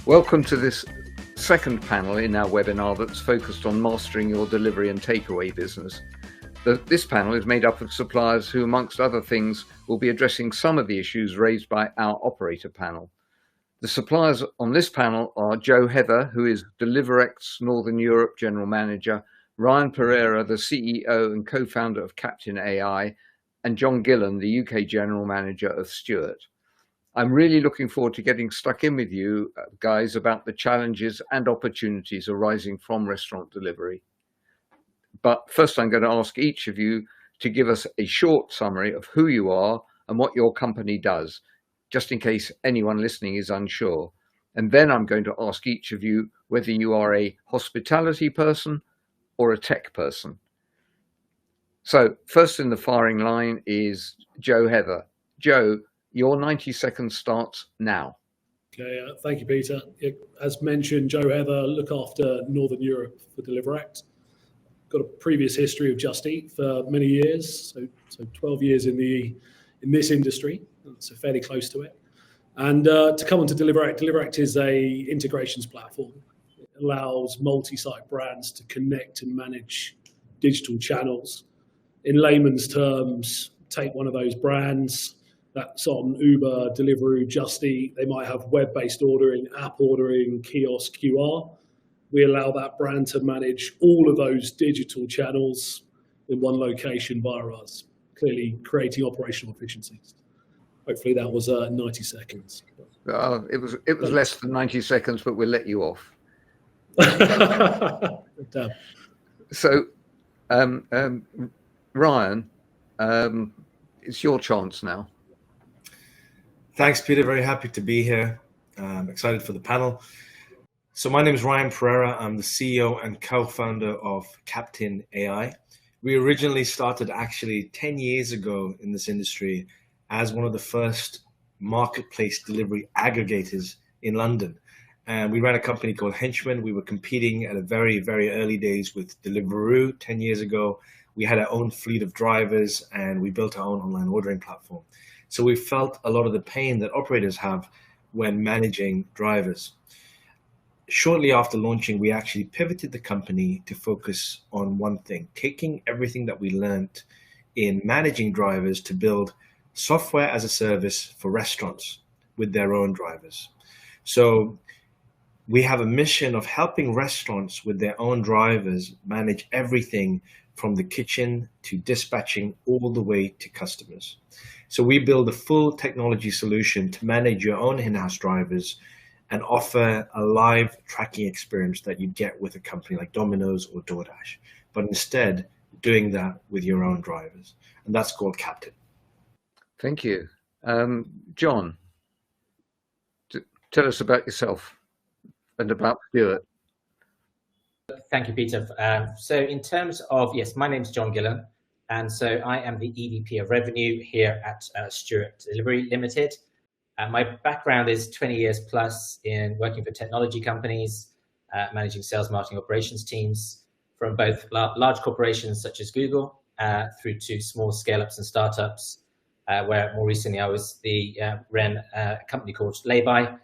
Welcome to this second panel in our webinar that's focused on mastering your delivery and takeaway business. This panel is made up of suppliers who, amongst other things, will be addressing some of the issues raised by our operator panel. The suppliers on this panel are Joe Heather, who is DeliverX Northern Europe General Manager, Ryan Pereira, the CEO and co-founder of Captain AI, and John Gillen, the UK General Manager of Stuart. I'm really looking forward to getting stuck in with you guys about the challenges and opportunities arising from restaurant delivery. But first, I'm going to ask each of you to give us a short summary of who you are and what your company does, just in case anyone listening is unsure. And then I'm going to ask each of you whether you are a hospitality person or a tech person. So first in the firing line is Joe Heather. Joe, your 90 seconds starts now. Okay, thank you, Peter. As mentioned, Joe Heather, look after Northern Europe for DeliverX. Got a previous history of Just Eat for many years, so 12 years in this industry, so fairly close to it. And to come on to DeliverX is a integrations platform. It allows multi-site brands to connect and manage digital channels. In layman's terms, take one of those brands that's on Uber, Deliveroo, Just Eat. They might have web-based ordering, app ordering, kiosk, QR. We allow that brand to manage all of those digital channels in one location via us, clearly creating operational efficiencies. Hopefully that was 90 seconds. It was less than 90 seconds, but we'll let you off. So, Ryan, it's your chance now. Thanks, Peter. Very happy to be here. Excited for the panel. So my name is Ryan Pereira. I'm the CEO and co-founder of Captain AI. We originally started actually 10 years ago in this industry as one of the first marketplace delivery aggregators in London. And we ran a company called Henchman. We were competing at a very, very early days with Deliveroo 10 years ago. We had our own fleet of drivers and we built our own online ordering platform. So we felt a lot of the pain that operators have when managing drivers. Shortly after launching, we actually pivoted the company to focus on one thing, taking everything that we learned in managing drivers to build software as a service for restaurants with their own drivers. So we have a mission of helping restaurants with their own drivers manage everything from the kitchen to dispatching all the way to customers. So we build a full technology solution to manage your own in-house drivers and offer a live tracking experience that you get with a company like Domino's or DoorDash, but instead doing that with your own drivers. And that's called Captain. Thank you. John, tell us about yourself and about Stuart. Thank you, Peter. So in terms of, yes, my name's John Gillen, and so I am the EVP of Revenue here at Stuart Delivery Limited. My background is 20 years plus in working for technology companies, managing sales, marketing, operations teams from both large corporations such as Google through to small scale-ups and startups, where more recently I was ran a company called Laybuy,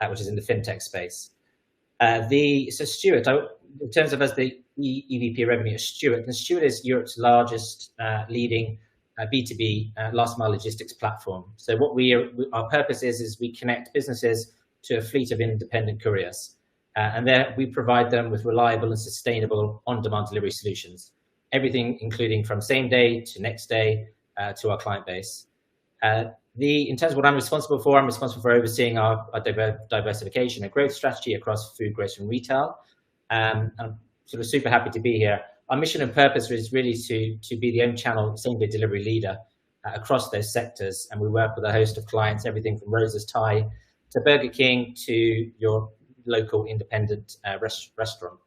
which is in the fintech space. So Stuart, in terms of as the EVP revenue at Stuart, and Stuart is Europe's largest leading B2B last mile logistics platform. So what our purpose is we connect businesses to a fleet of independent couriers. And there we provide them with reliable and sustainable on-demand delivery solutions. Everything including from same day to next day to our client base. In terms of what I'm responsible for overseeing our diversification and growth strategy across food, grocery and retail. I'm sort of super happy to be here. Our mission and purpose is really to be the omnichannel same-day delivery leader across those sectors. And we work with a host of clients, everything from Rosa's Thai to Burger King to your local independent restaurant.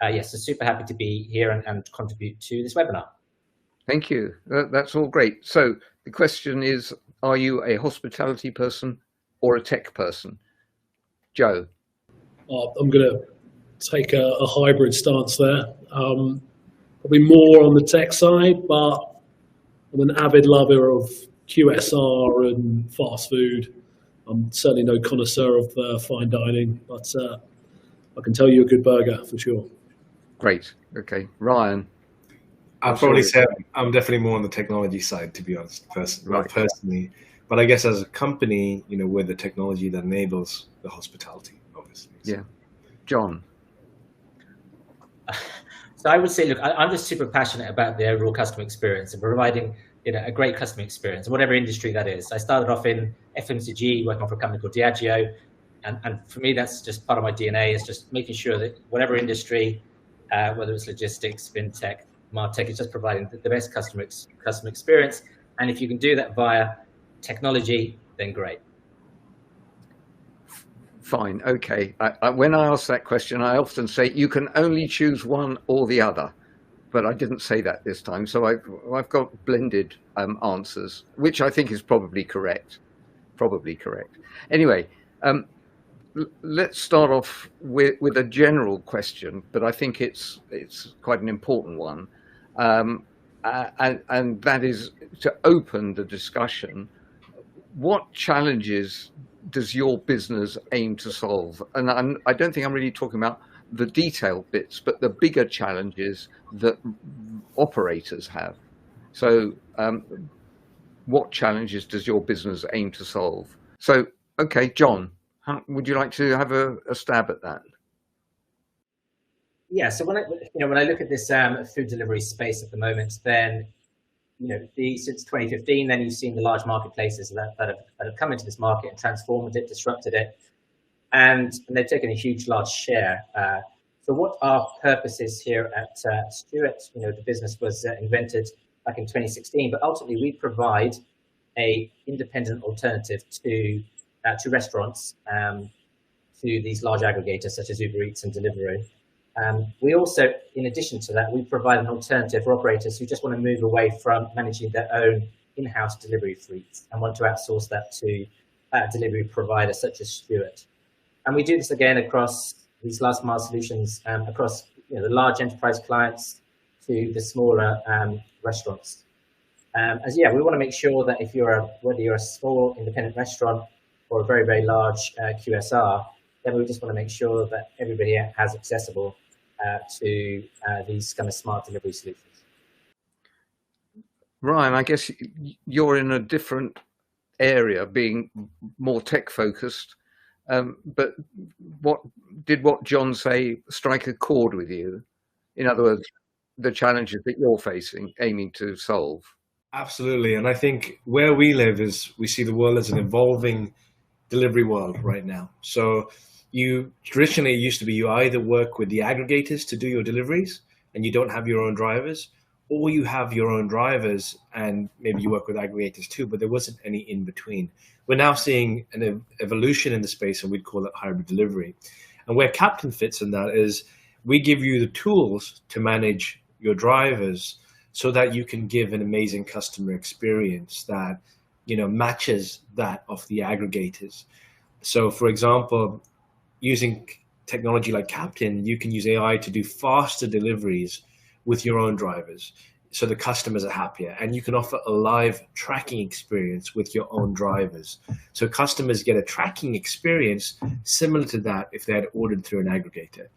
Yes, so super happy to be here and contribute to this webinar. Thank you. That's all great. So the question is, are you a hospitality person or a tech person? Joe? I'm going to take a hybrid stance there. Probably more on the tech side, but I'm an avid lover of QSR and fast food. I'm certainly no connoisseur of fine dining, but I can tell you a good burger for sure. Great. Okay, Ryan. I'll probably say I'm definitely more on the technology side, to be honest, personally. But I guess as a company, we're the technology that enables the hospitality, obviously. Yeah. John. So I would say, look, I'm just super passionate about the overall customer experience and providing a great customer experience in whatever industry that is. I started off in FMCG, working for a company called Diageo. And for me, that's just part of my DNA, is just making sure that whatever industry, whether it's logistics, fintech, MarTech, is just providing the best customer experience. And if you can do that via technology, then great. Fine. Okay. When I ask that question, I often say you can only choose one or the other, but I didn't say that this time. So I've got blended answers, which I think is probably correct. Anyway, let's start off with a general question, but I think it's quite an important one, and that is to open the discussion. What challenges does your business aim to solve? And I don't think I'm really talking about the detailed bits, but the bigger challenges that operators have. So what challenges does your business aim to solve? So, okay, John, would you like to have a stab at that? Yeah, so when I look at this food delivery space at the moment, then since 2015, then you've seen the large marketplaces that have come into this market and transformed it, disrupted it, and they've taken a huge, large share. So what our purpose is here at Stuart, the business was invented back in 2016, but ultimately we provide a independent alternative to restaurants, to these large aggregators such as Uber Eats and Deliveroo. We also, in addition to that, we provide an alternative for operators who just want to move away from managing their own in-house delivery fleets and want to outsource that to delivery providers such as Stuart. And we do this again across these last mile solutions, across the large enterprise clients to the smaller restaurants. We want to make sure that whether you're a small independent restaurant or a very, very large QSR, then we just want to make sure that everybody has accessible to these kind of smart delivery solutions. Ryan, I guess you're in a different area, being more tech focused. But what John say strike a chord with you? In other words, the challenges that you're facing, aiming to solve. Absolutely, and I think where we live is we see the world as an evolving delivery world right now. So traditionally it used to be you either work with the aggregators to do your deliveries and you don't have your own drivers, or you have your own drivers and maybe you work with aggregators too, but there wasn't any in between. We're now seeing an evolution in the space, and we'd call it hybrid delivery. And where Captain fits in that is we give you the tools to manage your drivers so that you can give an amazing customer experience that matches that of the aggregators. So for example, using technology like Captain, you can use AI to do faster deliveries with your own drivers, so the customers are happier, and you can offer a live tracking experience with your own drivers. So customers get a tracking experience similar to that if they had ordered through an aggregator.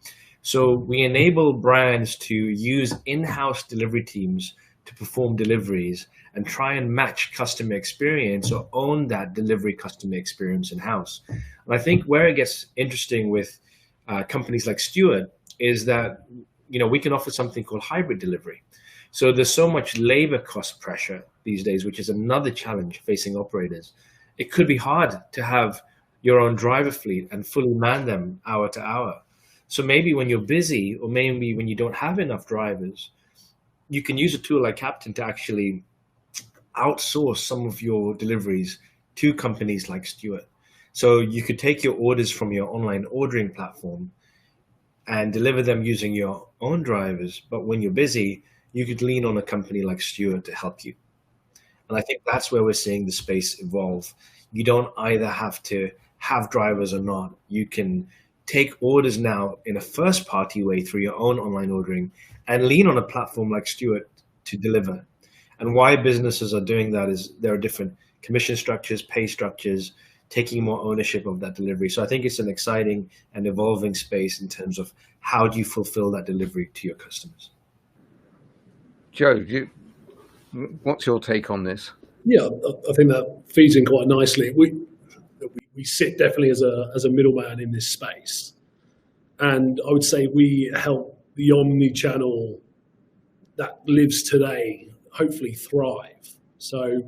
So we enable brands to use in-house delivery teams to perform deliveries and try and match customer experience or own that delivery customer experience in-house. And I think where it gets interesting with companies like Stuart is that we can offer something called hybrid delivery. So there's so much labor cost pressure these days, which is another challenge facing operators. It could be hard to have your own driver fleet and fully man them hour to hour. So maybe when you're busy, or maybe when you don't have enough drivers, you can use a tool like Captain to actually outsource some of your deliveries to companies like Stuart. So you could take your orders from your online ordering platform and deliver them using your own drivers. But when you're busy, you could lean on a company like Stuart to help you. And I think that's where we're seeing the space evolve. You don't either have to have drivers or not. You can take orders now in a first party way through your own online ordering and lean on a platform like Stuart to deliver. And why businesses are doing that is there are different commission structures, pay structures, taking more ownership of that delivery. So I think it's an exciting and evolving space in terms of how do you fulfill that delivery to your customers. Joe, what's your take on this? Yeah, I think that feeds in quite nicely. We sit definitely as a middleman in this space, and I would say we help the omni-channel that lives today hopefully thrive. So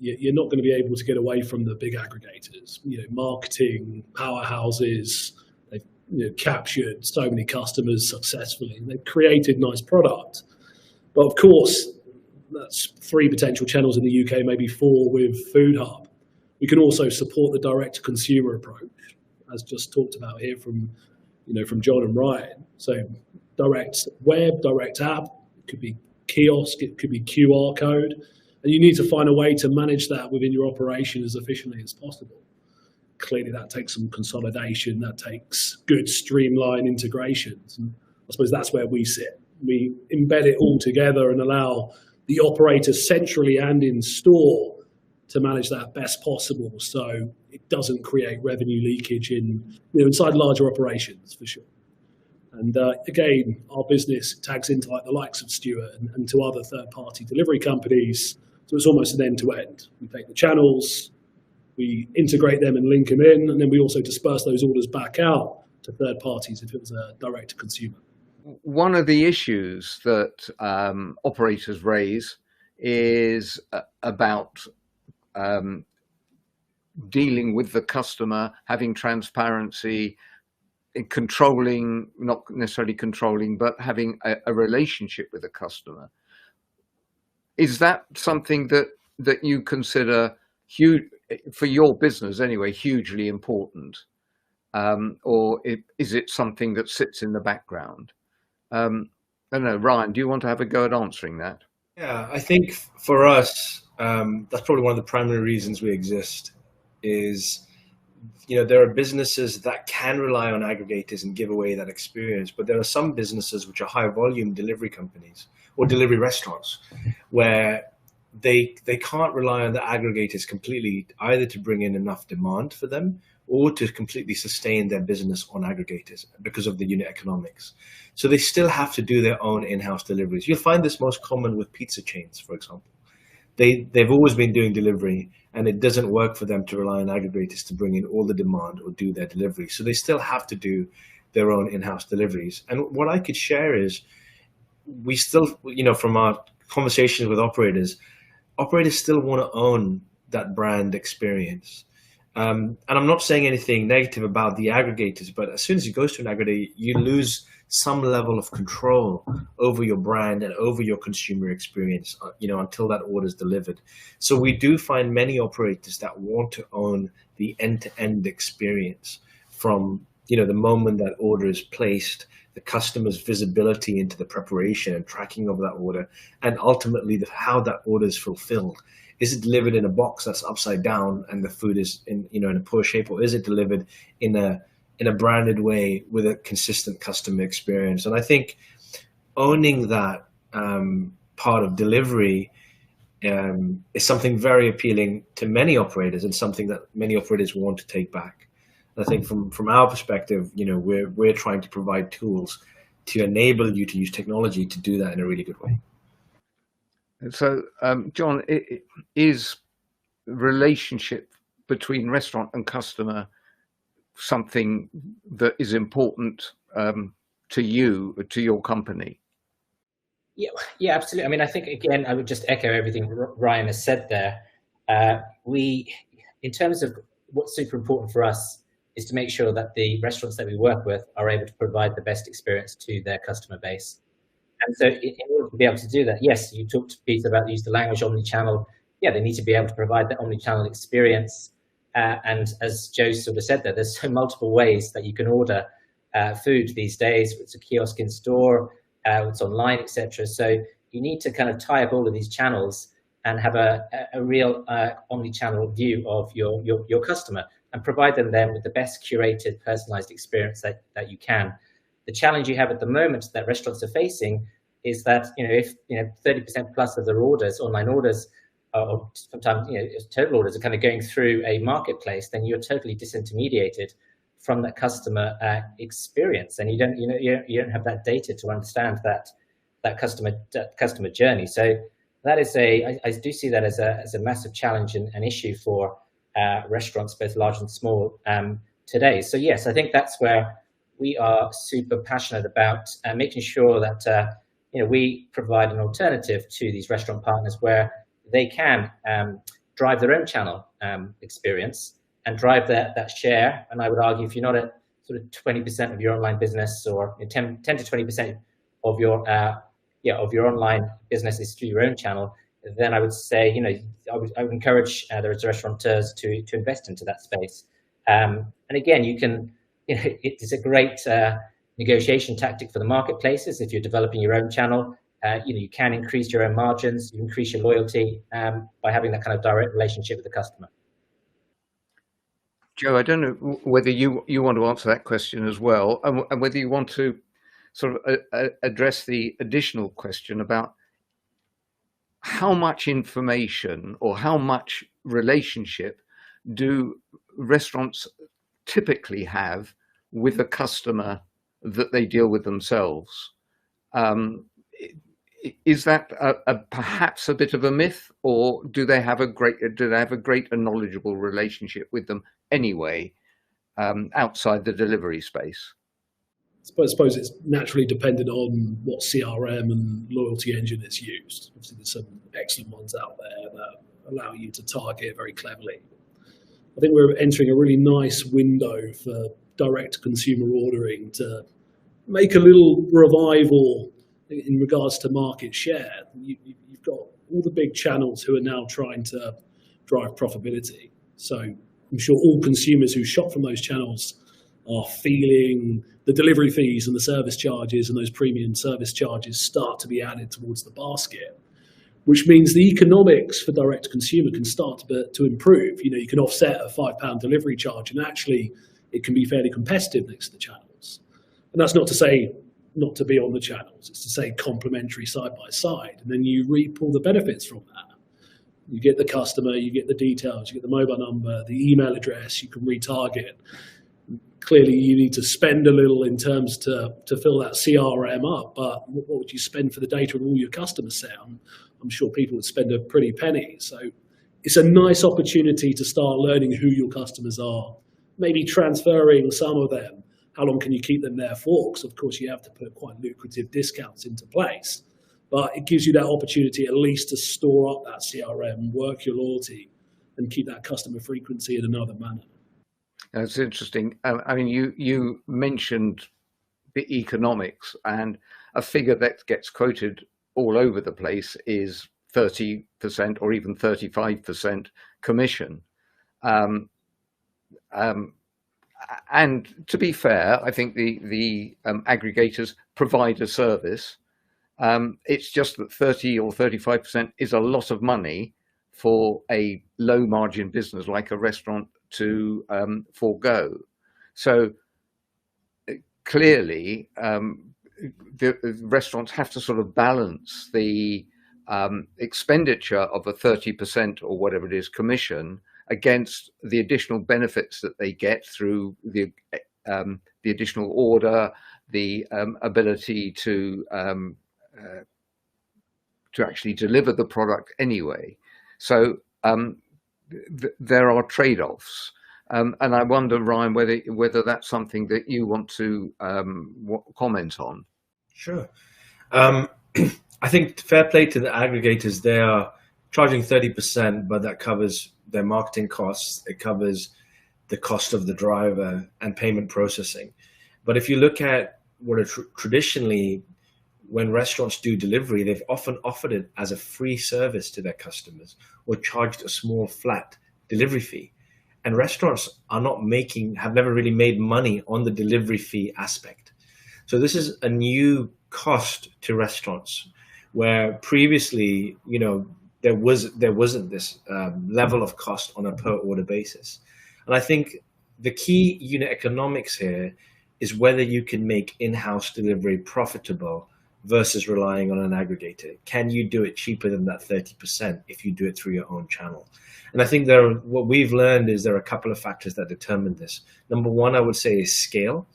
you're not going to be able to get away from the big aggregators. Marketing powerhouses. They've captured so many customers successfully. They've created nice product, but of course, that's 3 potential channels in the UK, maybe 4 with Food Hub. We can also support the direct-to-consumer approach, as just talked about here from John and Ryan. So direct web, direct app, it could be kiosk, it could be QR code, and you need to find a way to manage that within your operation as efficiently as possible. Clearly, that takes some consolidation, that takes good streamlined integrations, and I suppose that's where we sit. We embed it all together and allow the operators centrally and in store to manage that best possible, so it doesn't create revenue leakage inside larger operations for sure. And again, our business tags into like the likes of Stuart and to other third-party delivery companies, so it's almost an end-to-end. We take the channels, we integrate them and link them in, and then we also disperse those orders back out to third parties if it was a direct-to-consumer. One of the issues that operators raise is about dealing with the customer, having transparency, controlling, not necessarily controlling, but having a relationship with the customer. Is that something that you consider huge for your business anyway, hugely important? Or is it something that sits in the background? I don't know, Ryan, do you want to have a go at answering that? Yeah, I think for us, that's probably one of the primary reasons we exist is, there are businesses that can rely on aggregators and give away that experience, but there are some businesses which are high volume delivery companies or delivery restaurants where they can't rely on the aggregators completely, either to bring in enough demand for them or to completely sustain their business on aggregators because of the unit economics. So they still have to do their own in-house deliveries. You'll find this most common with pizza chains, for example. They've always been doing delivery, and it doesn't work for them to rely on aggregators to bring in all the demand or do their delivery. So they still have to do their own in-house deliveries. And what I could share is we still, from our conversations with operators still want to own that brand experience. And I'm not saying anything negative about the aggregators, but as soon as it goes to an aggregator, you lose some level of control over your brand and over your consumer experience, until that order is delivered. So we do find many operators that want to own the end-to-end experience from, the moment that order is placed, the customer's visibility into the preparation and tracking of that order, and ultimately how that order is fulfilled. Is it delivered in a box that's upside down and the food is in a poor shape, or is it delivered in a branded way with a consistent customer experience? And I think owning that part of delivery is something very appealing to many operators and something that many operators want to take back. I think from our perspective, we're trying to provide tools to enable you to use technology to do that in a really good way. So, John, is relationship between restaurant and customer something that is important to you, to your company? Yeah, absolutely. I mean, I think, again, I would just echo everything Ryan has said there. In terms of what's super important for us is to make sure that the restaurants that we work with are able to provide the best experience to their customer base. And so in order to be able to do that, yes, you talked to Peter about use the language omnichannel. Yeah, they need to be able to provide that omnichannel experience. And as Joe sort of said there, there's so multiple ways that you can order food these days. It's a kiosk in store, it's online, etc. So you need to kind of tie up all of these channels and have a real omnichannel view of your customer and provide them then with the best curated, personalized experience that you can. The challenge you have at the moment that restaurants are facing is that if 30% plus of their orders, online orders, or sometimes total orders are kind of going through a marketplace, then you're totally disintermediated from that customer experience, and you don't have that data to understand that customer journey. So that is I do see that as a massive challenge and issue for restaurants, both large and small, today. So yes, I think that's where we are super passionate about making sure that we provide an alternative to these restaurant partners where they can drive their own channel experience and drive that share. And I would argue, if you're not at sort of 20% of your online business, or 10 to 20% of your online business is through your own channel, then I would say, I would encourage the restaurateurs to invest into that space. And again, it's a great negotiation tactic for the marketplaces. If you're developing your own channel, you can increase your own margins, you increase your loyalty by having that kind of direct relationship with the customer. Joe, I don't know whether you want to answer that question as well, and whether you want to sort of address the additional question about how much information or how much relationship do restaurants typically have with the customer that they deal with themselves. Is that perhaps a bit of a myth, or do they have a great and knowledgeable relationship with them anyway, outside the delivery space? I suppose it's naturally dependent on what CRM and loyalty engine is used. Obviously, there's some excellent ones out there that allow you to target very cleverly. I think we're entering a really nice window for direct consumer ordering to make a little revival in regards to market share. You've got all the big channels who are now trying to drive profitability. So I'm sure all consumers who shop from those channels are feeling the delivery fees and the service charges and those premium service charges start to be added towards the basket, which means the economics for direct to consumer can start to improve. You can offset a £5 delivery charge, and actually it can be fairly competitive next to the channels. And that's not to say not to be on the channels, it's to say complementary side by side, and then you reap all the benefits from that. You get the customer, you get the details, you get the mobile number, the email address, you can retarget. Clearly you need to spend a little in terms to fill that CRM up, but what would you spend for the data of all your customers say? I'm sure people would spend a pretty penny. So it's a nice opportunity to start learning who your customers are, maybe transferring some of them. How long can you keep them there for? Because of course you have to put quite lucrative discounts into place, but it gives you that opportunity at least to store up that CRM, work your loyalty, and keep that customer frequency in another manner. That's interesting. I mean, you mentioned the economics, and a figure that gets quoted all over the place is 30% or even 35% commission. And to be fair, I think the aggregators provide a service. It's just that 30 or 35% is a lot of money for a low margin business like a restaurant to forego. So clearly, the restaurants have to sort of balance the expenditure of a 30% or whatever it is commission against the additional benefits that they get through the additional order, the ability to actually deliver the product anyway. So there are trade-offs, and I wonder, Ryan, whether that's something that you want to comment on. Sure. I think fair play to the aggregators. They are charging 30%, but that covers their marketing costs. It covers the cost of the driver and payment processing. But if you look at what traditionally, when restaurants do delivery, they've often offered it as a free service to their customers or charged a small flat delivery fee. And restaurants have never really made money on the delivery fee aspect. So this is a new cost to restaurants, where previously, there wasn't this level of cost on a per order basis. And I think the key unit economics here is whether you can make in-house delivery profitable versus relying on an aggregator? Can you do it cheaper than that 30% if you do it through your own channel? And I think what we've learned is there are a couple of factors that determine this. Number one, I would say, is scale.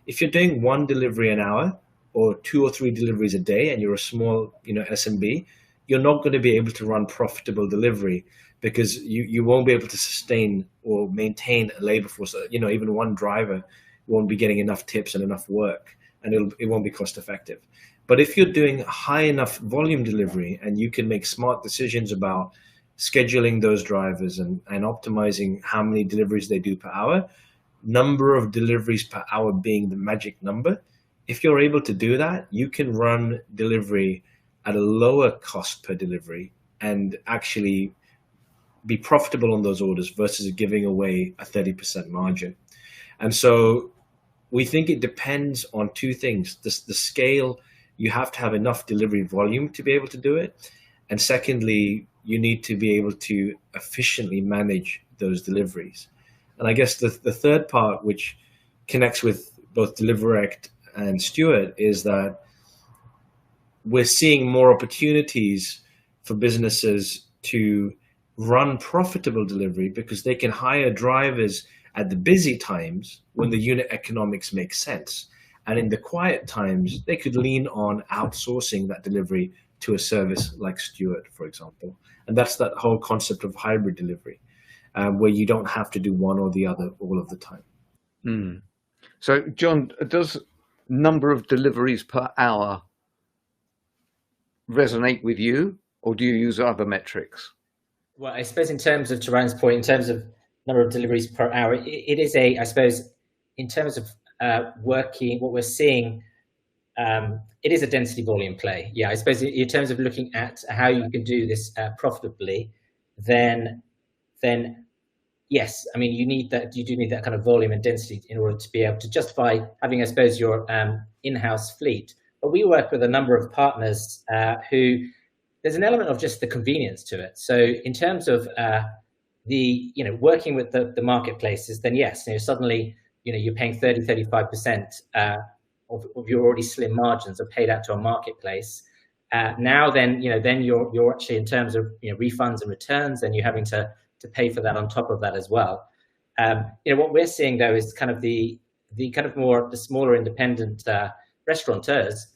If you're doing 1 delivery an hour or 2 or 3 deliveries a day and you're a small, SMB, you're not going to be able to run profitable delivery because you won't be able to sustain or maintain a labor force. Even one driver won't be getting enough tips and enough work, and it won't be cost effective. But if you're doing high enough volume delivery and you can make smart decisions about scheduling those drivers and optimizing how many deliveries they do per hour, number of deliveries per hour being the magic number, if you're able to do that, you can run delivery at a lower cost per delivery and actually be profitable on those orders versus giving away a 30% margin. And so we think it depends on 2 things. The scale, you have to have enough delivery volume to be able to do it. And secondly, you need to be able to efficiently manage those deliveries. And I guess the third part, which connects with both Deliverect and Stuart, is that we're seeing more opportunities for businesses to run profitable delivery because they can hire drivers at the busy times when the unit economics make sense. And in the quiet times, they could lean on outsourcing that delivery to a service like Stuart, for example. And that's that whole concept of hybrid delivery, where you don't have to do one or the other all of the time. So, John, does number of deliveries per hour resonate with you, or do you use other metrics? Well, I suppose to Ryan's point, in terms of number of deliveries per hour, it is I suppose, in terms of working, what we're seeing, it is a density volume play. Yeah, I suppose in terms of looking at how you can do this profitably, then yes, I mean, you do need that kind of volume and density in order to be able to justify having, I suppose, your in-house fleet. But we work with a number of partners who there's an element of just the convenience to it. So in terms of working with the marketplaces, then yes, suddenly you're paying 30-35% of your already slim margins are paid out to a marketplace. Now then you're actually, in terms of refunds and returns, then you're having to pay for that on top of that as well. What we're seeing though is kind of the smaller independent restaurateurs.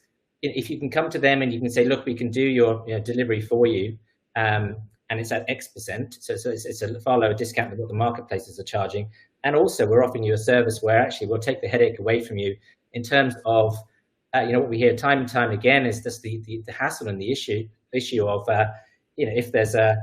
If you can come to them and you can say, look, we can do your delivery for you, and it's at X%, so it's a far lower discount than what the marketplaces are charging. And also we're offering you a service where actually we'll take the headache away from you in terms of, what we hear time and time again is just the hassle and the issue of, if there's a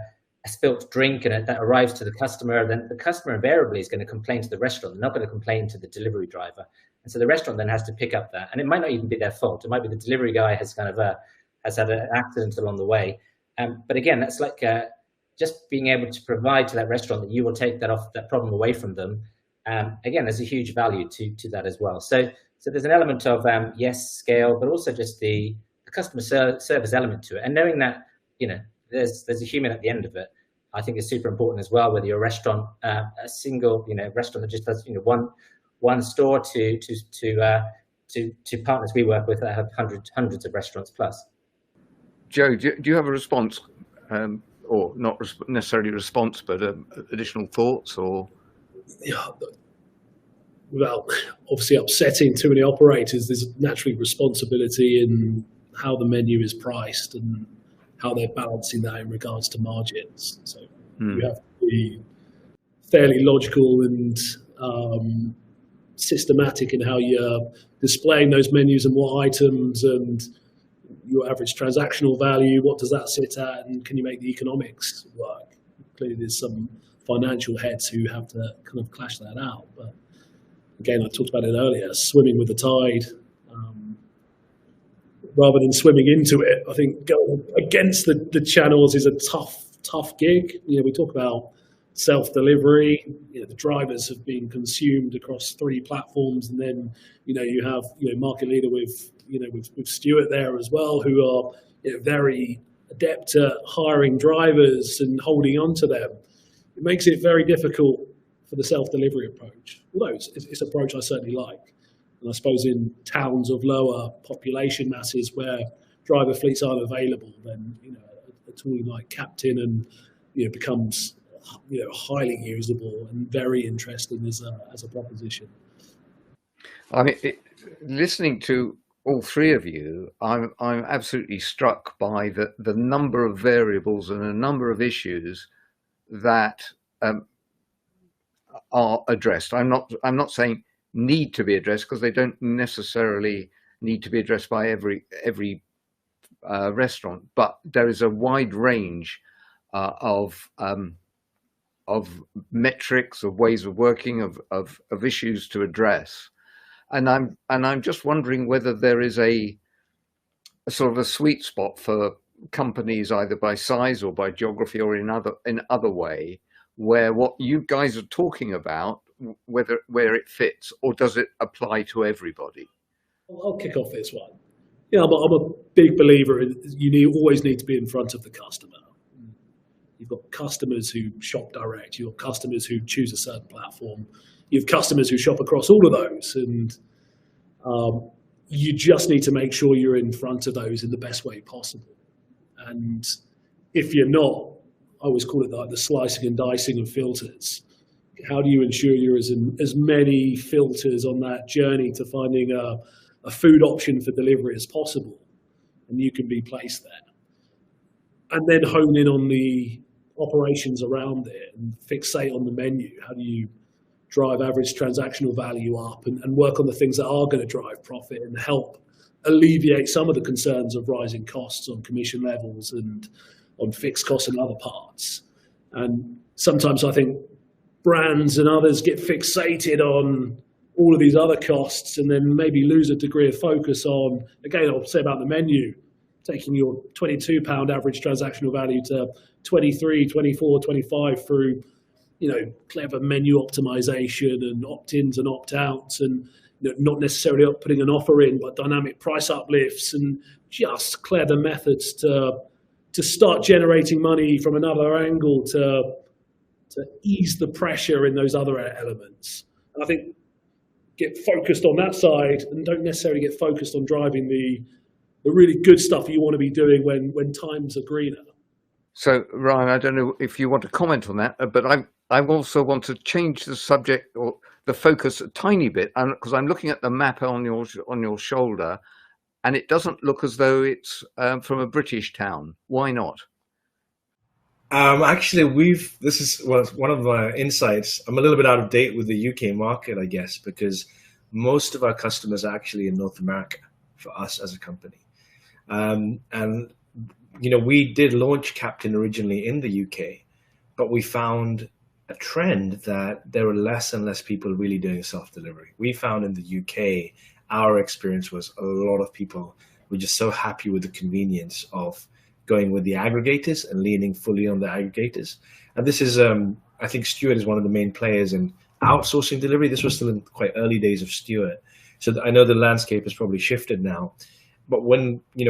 spilt drink and that arrives to the customer, then the customer invariably is going to complain to the restaurant. They're not going to complain to the delivery driver. And so the restaurant then has to pick up that. And it might not even be their fault. It might be the delivery guy has had an accident along the way. But again, that's like just being able to provide to that restaurant that you will take that problem away from them. Again, there's a huge value to that as well. So there's an element of, yes, scale, but also just the customer service element to it. And knowing that, there's a human at the end of it, I think is super important as well, whether you're a restaurant, a single, restaurant that just does, one store to partners we work with that have hundreds of restaurants plus. Joe, do you have a response, or not necessarily a response, but additional thoughts? Or yeah, without obviously upsetting too many operators, there's naturally responsibility in how the menu is priced and how they're balancing that in regards to margins. So you have to be fairly logical and systematic in how you're displaying those menus and what items and your average transactional value, what does that sit at, and can you make the economics work? Clearly there's some financial heads who have to kind of clash that out. But again, I talked about it earlier, swimming with the tide, rather than swimming into it. I think going against the channels is a tough gig. We talk about self-delivery. The drivers have been consumed across 3 platforms, and then you have market leader with Stuart there as well, who are very adept at hiring drivers and holding on to them. It makes it very difficult for the self-delivery approach, although it's an approach I certainly like. And I suppose in towns of lower population masses where driver fleets aren't available, then a tool like Captain and becomes highly usable and very interesting as a proposition. I mean, listening to all three of you, I'm absolutely struck by the number of variables and a number of issues that are addressed. I'm not saying need to be addressed, because they don't necessarily need to be addressed by every restaurant, but there is a wide range of metrics, of ways of working, of issues to address, and I'm just wondering whether there is a sort of a sweet spot for companies, either by size or by geography or in other way, where what you guys are talking about, where it fits, or does it apply to everybody? I'll kick off this one. I'm a big believer in you always need to be in front of the customer. You've got customers who shop direct. You've got customers who choose a certain platform. You have customers who shop across all of those, and you just need to make sure you're in front of those in the best way possible. And if you're not, I always call it like the slicing and dicing of filters. How do you ensure you're as many filters on that journey to finding a food option for delivery as possible, and you can be placed there? And then hone in on the operations around it and fixate on the menu. How do you drive average transactional value up and work on the things that are going to drive profit and help alleviate some of the concerns of rising costs on commission levels and on fixed costs and other parts? And sometimes I think brands and others get fixated on all of these other costs and then maybe lose a degree of focus on, again, I'll say about the menu, taking your £22 average transactional value to 23, 24, 25 through, clever menu optimization and opt-ins and opt-outs, and not necessarily putting an offer in, but dynamic price uplifts, and just clever methods to start generating money from another angle to ease the pressure in those other elements. And I think get focused on that side and don't necessarily get focused on driving the really good stuff you want to be doing when times are greener. So, Ryan, I don't know if you want to comment on that, but I also want to change the subject or the focus a tiny bit, because I'm looking at the map on your shoulder, and it doesn't look as though it's from a British town. Why not? Actually, this is one of my insights. I'm a little bit out of date with the UK market, I guess, because most of our customers are actually in North America for us as a company. And we did launch Captain originally in the UK, but we found a trend that there were less and less people really doing self-delivery. We found in the UK, our experience was a lot of people were just so happy with the convenience of going with the aggregators and leaning fully on the aggregators. And this is, I think Stuart is one of the main players in outsourcing delivery. This was still in quite early days of Stuart. So I know the landscape has probably shifted now. But when we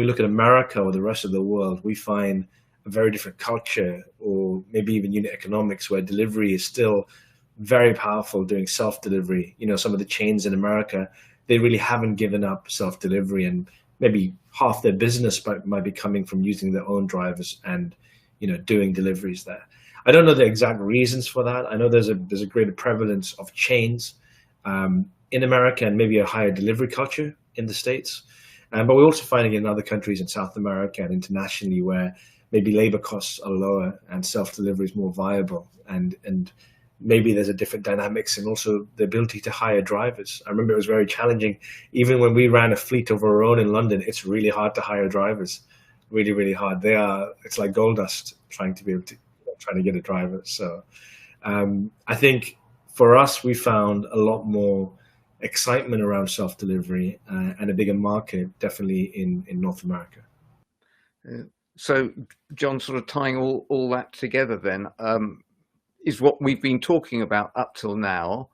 look at America or the rest of the world, we find a very different culture, or maybe even unit economics, where delivery is still very powerful doing self-delivery. Some of the chains in America, they really haven't given up self-delivery, and maybe half their business might be coming from using their own drivers and doing deliveries there. I don't know the exact reasons for that. I know there's a greater prevalence of chains in America and maybe a higher delivery culture in the States. But we're also finding it in other countries in South America and internationally where maybe labor costs are lower and self-delivery is more viable, and maybe there's a different dynamics and also the ability to hire drivers. I remember it was very challenging. Even when we ran a fleet of our own in London, it's really hard to hire drivers. Really, really hard. It's like gold dust trying to get a driver. So I think for us, we found a lot more excitement around self-delivery and a bigger market, definitely in North America. So, John, sort of tying all that together then, is what we've been talking about up till now.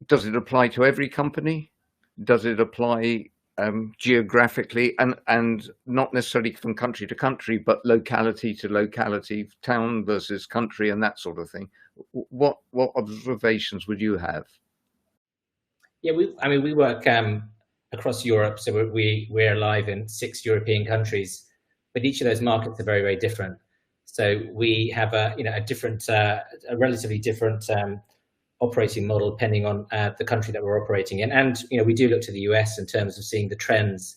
Does it apply to every company? Does it apply geographically and not necessarily from country to country, but locality to locality, town versus country and that sort of thing? What observations would you have? Yeah, we work across Europe. So we're live in 6 European countries, but each of those markets are very, very different. So we have a different, a relatively different operating model depending on the country that we're operating in. And we do look to the US in terms of seeing the trends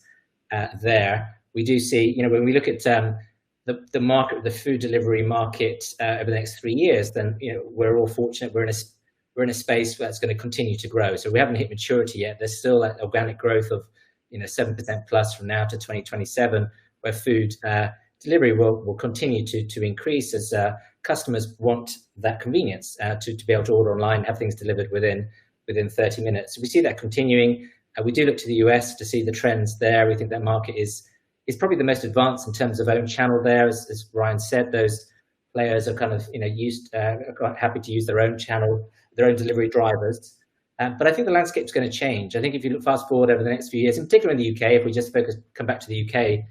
there. We do see, when we look at the market, the food delivery market over the next 3 years, then we're all fortunate. We're in a space that's going to continue to grow. So we haven't hit maturity yet. There's still that organic growth of 7% plus from now to 2027, where food delivery will continue to increase as customers want that convenience to be able to order online, have things delivered within 30 minutes. So we see that continuing. We do look to the US to see the trends there. We think that market is probably the most advanced in terms of own channel there. As Ryan said, those players are kind of are happy to use their own channel, their own delivery drivers. But I think the landscape's going to change. I think if you look fast forward over the next few years, in particular in the UK, if we just come back to the UK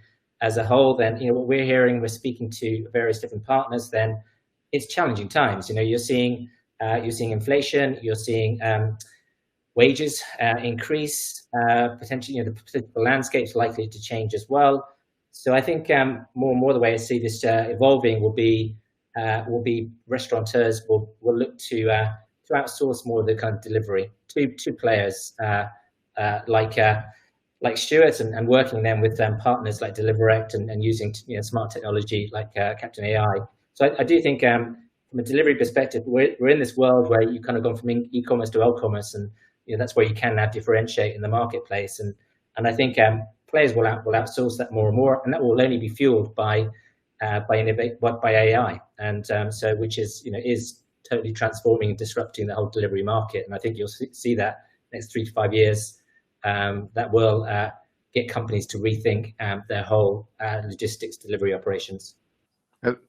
as a whole, then what we're hearing, we're speaking to various different partners, then it's challenging times. You're seeing inflation, you're seeing wages increase, potentially the political landscape's likely to change as well. So I think more and more the way I see this evolving will be restaurateurs will look to outsource more of the kind of delivery to players like Stuart and working then with partners like Deliverect and using smart technology like Captain AI. So I do think from a delivery perspective, we're in this world where you've kind of gone from e-commerce to L-commerce, and that's where you can now differentiate in the marketplace. And I think players will outsource that more and more, and that will only be fueled by AI, and so which is is totally transforming and disrupting the whole delivery market. And I think you'll see that next 3 to 5 years that will get companies to rethink their whole logistics delivery operations.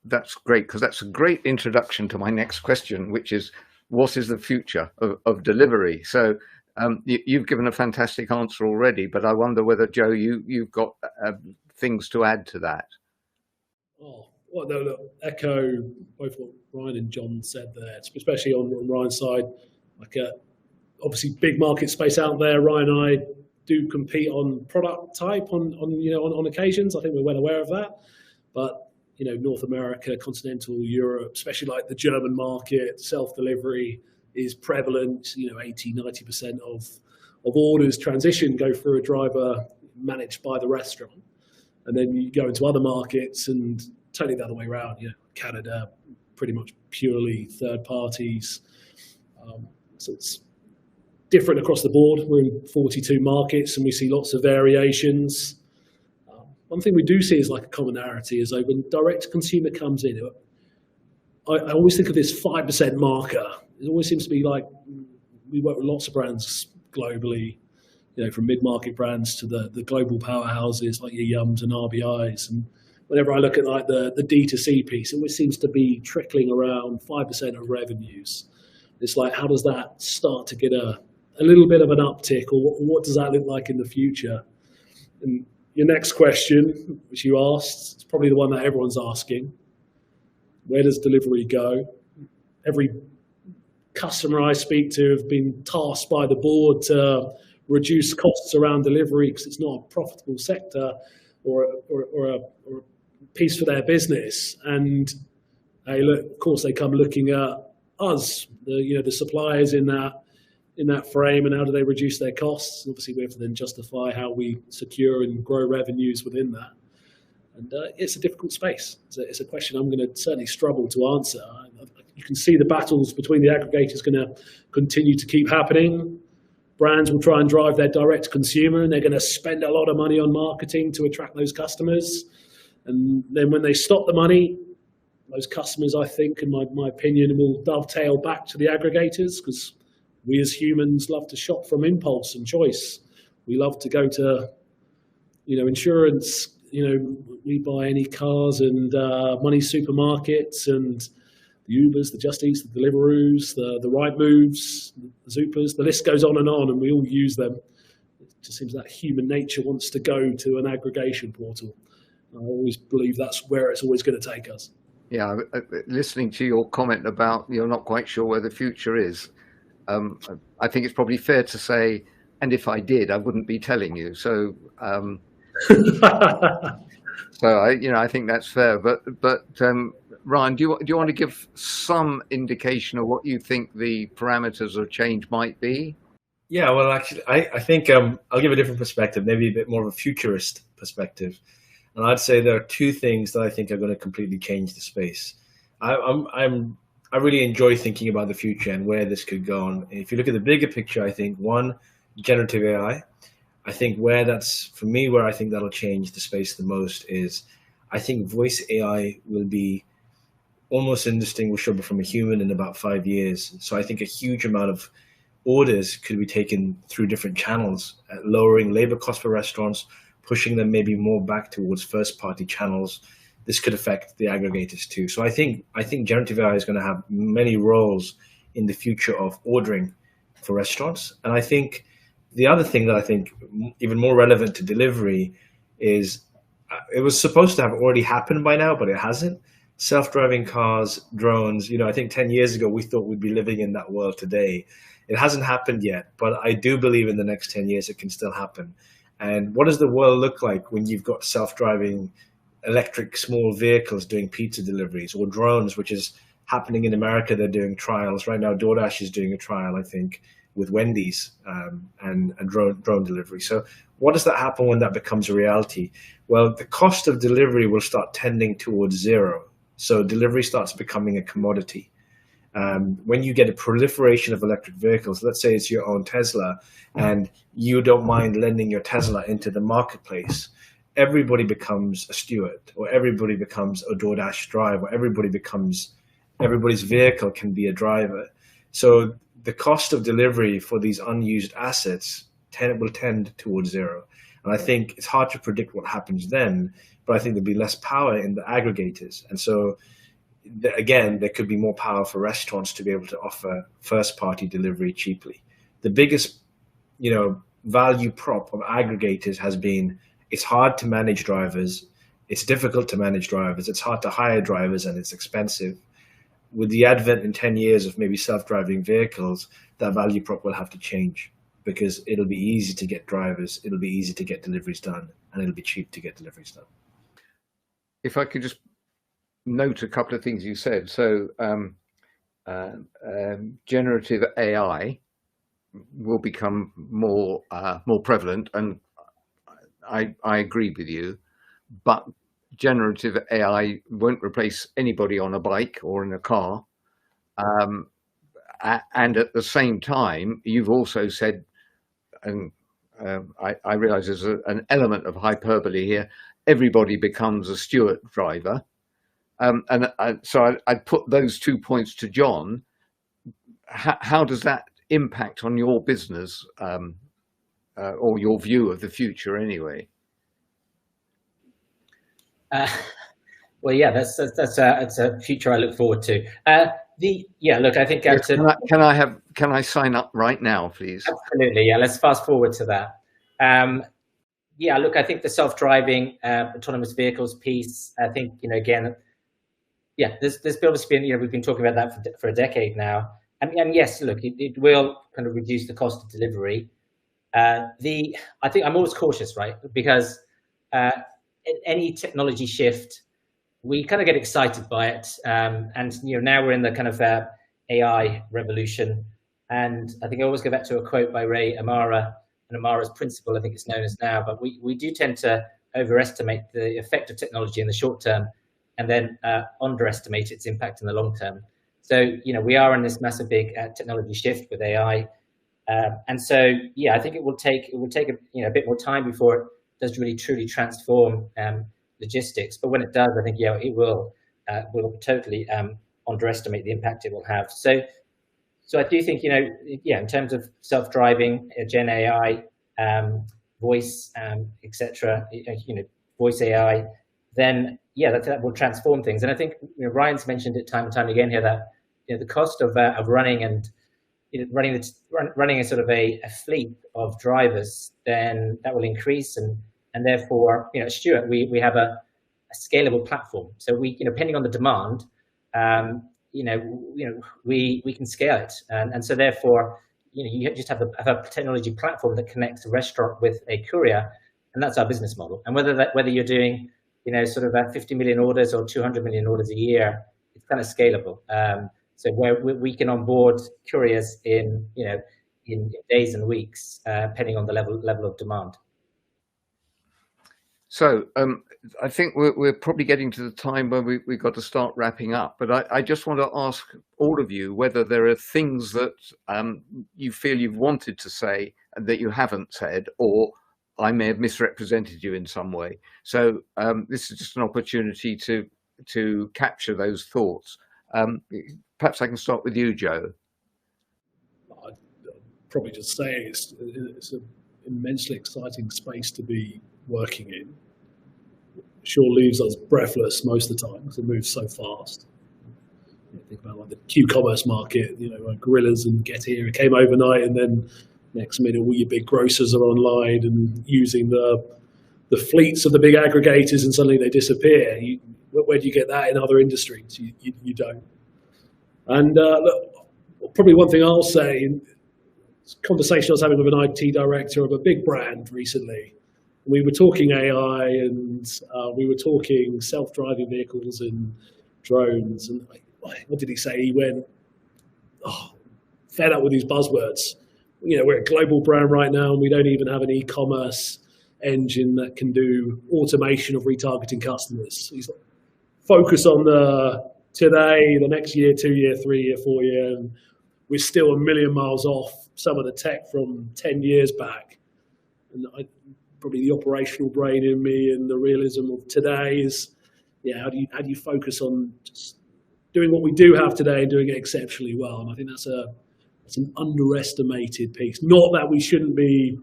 That's great, because that's a great introduction to my next question, which is, what is the future of delivery? So you've given a fantastic answer already, but I wonder whether, Joe, you've got things to add to that. Oh, well, no, echo both what Ryan and John said there, especially on Ryan's side. Like, obviously, big market space out there. Ryan and I do compete on product type on occasions. I think we're well aware of that. But North America, continental Europe, especially like the German market, self-delivery is prevalent. 80-90% of orders go through a driver managed by the restaurant. And then you go into other markets and totally the other way around. Canada, pretty much purely third parties. So it's different across the board. We're in 42 markets and we see lots of variations. One thing we do see is like a commonality is when direct to consumer comes in, I always think of this 5% marker. It always seems to be like, we work with lots of brands globally, from mid-market brands to the global powerhouses like your Yums and RBIs. And whenever I look at like the D2C piece, it always seems to be trickling around 5% of revenues. It's like, how does that start to get a little bit of an uptick, or what does that look like in the future? And your next question, which you asked, it's probably the one that everyone's asking. Where does delivery go? Every customer I speak to have been tasked by the board to reduce costs around delivery because it's not a profitable sector or a piece for their business. And of course, they come looking at us, the suppliers in that frame, and how do they reduce their costs? Obviously, we have to then justify how we secure and grow revenues within that. And it's a difficult space. It's a question I'm going to certainly struggle to answer. You can see the battles between the aggregators going to continue to keep happening. Brands will try and drive their direct consumer, and they're going to spend a lot of money on marketing to attract those customers. And then when they stop the money, those customers, I think, in my opinion, will dovetail back to the aggregators, because we as humans love to shop from impulse and choice. We love to go to, insurance. We buy any cars and money supermarkets and the Ubers, the Just Eats, the Deliveroos, the Rightmoves, the Zoopers. The list goes on, and we all use them. It just seems that human nature wants to go to an aggregation portal. I always believe that's where it's always going to take us. Yeah, listening to your comment about you're not quite sure where the future is, I think it's probably fair to say and if I did, I wouldn't be telling you. So, I think that's fair. But Ryan, do you want to give some indication of what you think the parameters of change might be? Yeah, well, actually, I think I'll give a different perspective, maybe a bit more of a futurist perspective. And I'd say there are two things that I think are going to completely change the space. I really enjoy thinking about the future and where this could go. And if you look at the bigger picture, I think one, generative AI. I think where I think that'll change the space the most is I think voice AI will be almost indistinguishable from a human in about 5 years. So I think a huge amount of orders could be taken through different channels, lowering labor costs for restaurants, pushing them maybe more back towards first-party channels. This could affect the aggregators too. So I think generative AI is going to have many roles in the future of ordering for restaurants. And I think the other thing that I think even more relevant to delivery is it was supposed to have already happened by now, but it hasn't. Self-driving cars, drones, I think 10 years ago, we thought we'd be living in that world today. It hasn't happened yet, but I do believe in the next 10 years, it can still happen. And what does the world look like when you've got self-driving electric small vehicles doing pizza deliveries, or drones, which is happening in America? They're doing trials right now. DoorDash is doing a trial, I think, with Wendy's and drone delivery. So what does that happen when that becomes a reality? Well, the cost of delivery will start tending towards zero. So delivery starts becoming a commodity. When you get a proliferation of electric vehicles, let's say it's your own Tesla, and you don't mind lending your Tesla into the marketplace, everybody becomes a steward, or everybody becomes a DoorDash driver, everybody's vehicle can be a driver. So the cost of delivery for these unused assets will tend towards zero. And I think it's hard to predict what happens then, but I think there'll be less power in the aggregators. And so again, there could be more power for restaurants to be able to offer first-party delivery cheaply. The biggest, value prop of aggregators has been it's hard to manage drivers, it's difficult to manage drivers, it's hard to hire drivers, and it's expensive. With the advent in 10 years of maybe self-driving vehicles, that value prop will have to change, because it'll be easy to get drivers, it'll be easy to get deliveries done, and it'll be cheap to get deliveries done. If I could just note a couple of things you said. So generative AI will become more prevalent, and I agree with you, but generative AI won't replace anybody on a bike or in a car. And at the same time, you've also said, and I realize there's an element of hyperbole here, everybody becomes a steward driver. So I'd put those 2 points to John. How does that impact on your business, or your view of the future anyway? Well, yeah, that's a future I look forward to. Look, I think can I sign up right now, please? Absolutely, yeah. Let's fast forward to that. Look, I think the self-driving autonomous vehicles piece, I think, again, there's obviously been, we've been talking about that for a decade now. And yes, look, it will kind of reduce the cost of delivery. I think I'm always cautious, right? Because any technology shift, we kind of get excited by it. And now we're in the kind of AI revolution. And I think I always go back to a quote by Ray Amara, and Amara's principle, I think it's known as now. But we do tend to overestimate the effect of technology in the short term, and then underestimate its impact in the long term. So, we are in this massive big technology shift with AI. And so, I think it will take a bit more time before it does really truly transform logistics. But when it does, I think, it will totally underestimate the impact it will have. So I do think, in terms of self-driving, Gen AI, voice, etc., voice AI, then that will transform things. And I think Ryan's mentioned it time and time again here that the cost of running and running a sort of a fleet of drivers, then that will increase, and therefore, at Stuart, we have a scalable platform. So we, depending on the demand, we can scale it, and so therefore, you just have a technology platform that connects a restaurant with a courier, and that's our business model. And whether you're doing sort of 50 million orders or 200 million orders a year, it's kind of scalable. So where we can onboard couriers in days and weeks, depending on the level of demand. So I think we're probably getting to the time when we've got to start wrapping up. But I just want to ask all of you whether there are things that you feel you've wanted to say that you haven't said, or I may have misrepresented you in some way. So this is just an opportunity to capture those thoughts. Perhaps I can start with you, Joe. I'd probably just say it's an immensely exciting space to be working in. Sure leaves us breathless most of the time because it moves so fast. Think about like the Q-commerce market, Gorillas and Getir came overnight, and then next minute all your big grocers are online and using the fleets of the big aggregators, and suddenly they disappear. Where do you get that in other industries? You don't. And look, probably one thing I'll say, conversation I was having with an IT director of a big brand recently. We were talking AI, and we were talking self-driving vehicles and drones. And what did he say? He went, fed up with these buzzwords. We're a global brand right now, and we don't even have an e-commerce engine that can do automation of retargeting customers. He's like, focus on the today, the next year, 2 year, 3 year, 4 year, and we're still a million miles off some of the tech from 10 years back. And probably the operational brain in me and the realism of today is, how do you focus on just doing what we do have today and doing it exceptionally well? And I think that's an underestimated piece. Not that we shouldn't be.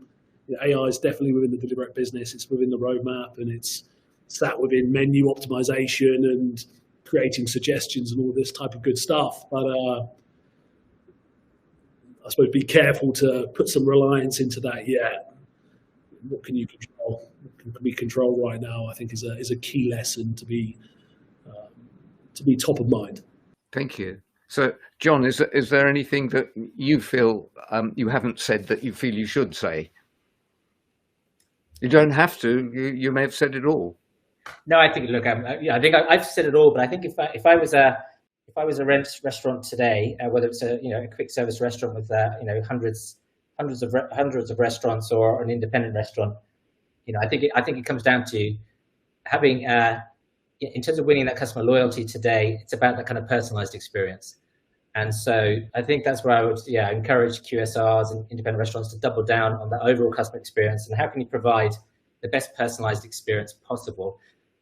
AI is definitely within the Deliverect business. It's within the roadmap, and it's sat within menu optimization and creating suggestions and all this type of good stuff. But I suppose be careful to put some reliance into that yet. What can you control? What can be controlled right now, I think, is a key lesson to be top of mind. Thank you. So, John, is there anything that you feel you haven't said that you feel you should say? You don't have to. You may have said it all. No, I think. Look, I think I've said it all. But I think if I was a restaurant today, whether it's a quick service restaurant with hundreds of restaurants or an independent restaurant, I think it comes down to having in terms of winning that customer loyalty today. It's about that kind of personalized experience. And so I think that's where I would encourage QSRs and independent restaurants to double down on that overall customer experience, and how can you provide the best personalized experience possible.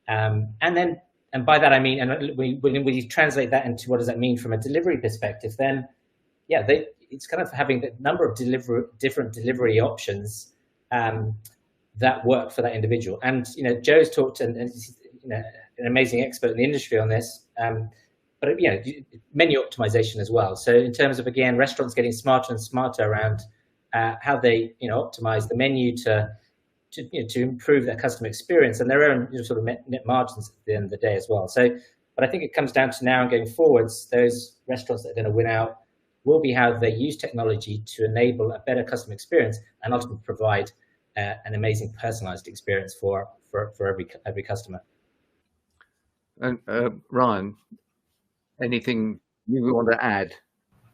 And by that I mean, and when you translate that into what does that mean from a delivery perspective, then it's kind of having the number of different delivery options that work for that individual. And Joe's talked, and he's an amazing expert in the industry on this. But menu optimization as well. So in terms of, again, restaurants getting smarter and smarter around how they optimize the menu to improve their customer experience and their own sort of net margins at the end of the day as well. So, but I think it comes down to now and going forwards, those restaurants that are going to win out will be how they use technology to enable a better customer experience and ultimately provide an amazing personalized experience for every customer. And Ryan, anything you want to add?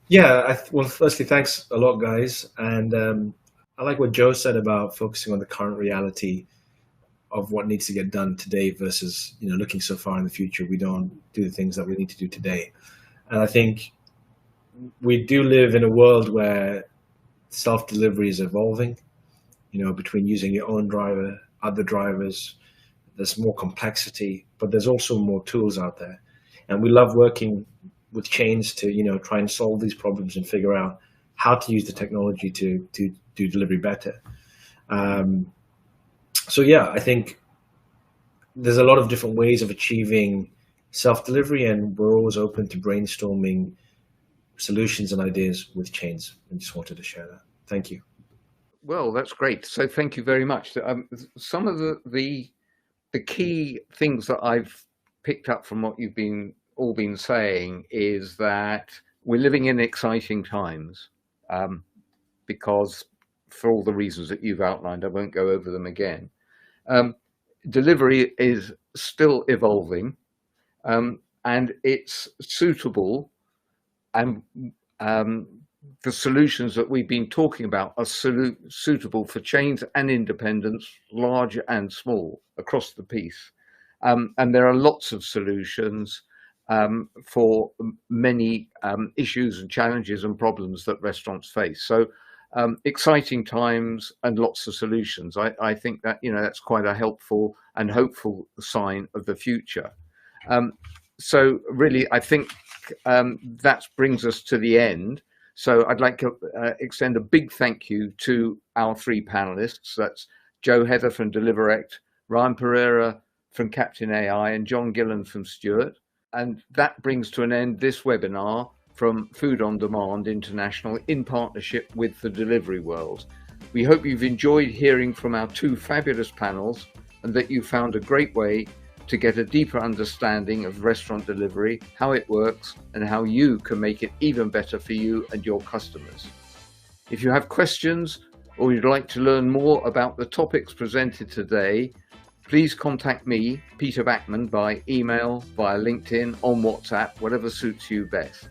Yeah, well, firstly, thanks a lot, guys. And I like what Joe said about focusing on the current reality of what needs to get done today versus, looking so far in the future. We don't do the things that we need to do today. And I think we do live in a world where self-delivery is evolving, between using your own driver, other drivers. There's more complexity, but there's also more tools out there. And we love working with chains to, try and solve these problems and figure out how to use the technology to do delivery better. So yeah, I think there's a lot of different ways of achieving self-delivery, and we're always open to brainstorming solutions and ideas with chains. I just wanted to share that. Thank you. Well, that's great. So thank you very much. Some of the key things that I've picked up from what you've all been saying is that we're living in exciting times. because for all the reasons that you've outlined, I won't go over them again. Delivery is still evolving, and it's suitable, and the solutions that we've been talking about are suitable for chains and independents, large and small, across the piece. And there are lots of solutions for many issues and challenges and problems that restaurants face. So exciting times and lots of solutions. I think that, that's quite a helpful and hopeful sign of the future. So really, I think that brings us to the end. So I'd like to extend a big thank you to our three panelists. That's Joe Heather from Deliverect, Ryan Pereira from Captain AI, and John Gillen from Stuart. And that brings to an end this webinar from Food on Demand International in partnership with the Delivery World. We hope you've enjoyed hearing from our two fabulous panels and that you found a great way to get a deeper understanding of restaurant delivery, how it works, and how you can make it even better for you and your customers. If you have questions or you'd like to learn more about the topics presented today, please contact me, Peter Bachmann, by email, via LinkedIn, on WhatsApp, whatever suits you best.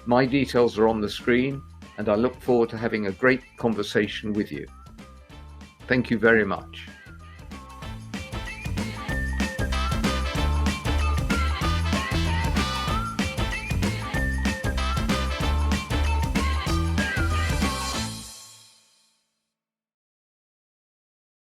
My details are on the screen, and I look forward to having a great conversation with you. Thank you very much.